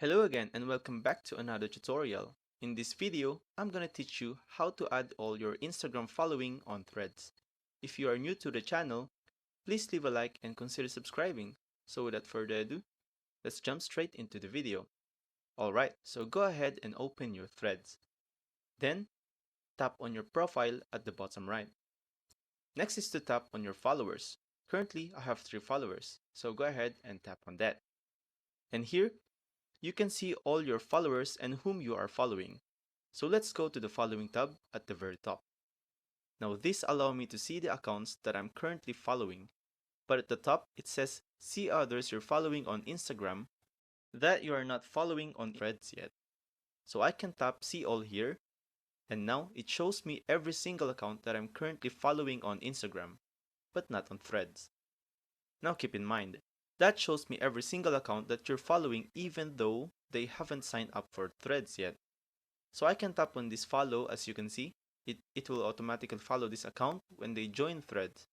Hello again and welcome back to another tutorial. In this video, I'm gonna teach you how to add all your Instagram following on Threads. If you are new to the channel, please leave a like and consider subscribing. So without further ado, let's jump straight into the video. Alright, so go ahead and open your Threads. Then, tap on your profile at the bottom right. Next is to tap on your followers. Currently, I have 3 followers, so go ahead and tap on that. And here, you can see all your followers and whom you are following. So let's go to the following tab at the very top. Now this allows me to see the accounts that I'm currently following. But at the top it says see others you're following on Instagram that you are not following on Threads yet. So I can tap see all here, and now it shows me every single account that I'm currently following on Instagram, but not on Threads. Now keep in mind, that shows me every single account that you're following even though they haven't signed up for Threads yet. So I can tap on this follow. As you can see, it will automatically follow this account when they join Threads.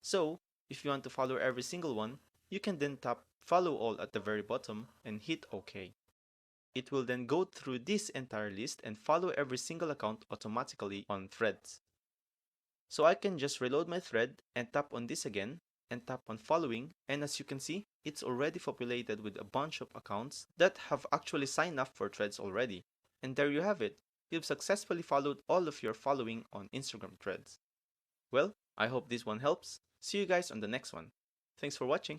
So if you want to follow every single one, you can then tap follow all at the very bottom and hit OK. It will then go through this entire list and follow every single account automatically on Threads. So I can just reload my thread and tap on this again and tap on following, and as you can see, it's already populated with a bunch of accounts that have actually signed up for Threads already. And there you have it. You've successfully followed all of your following on Instagram Threads. Well, I hope this one helps. See you guys on the next one. Thanks for watching.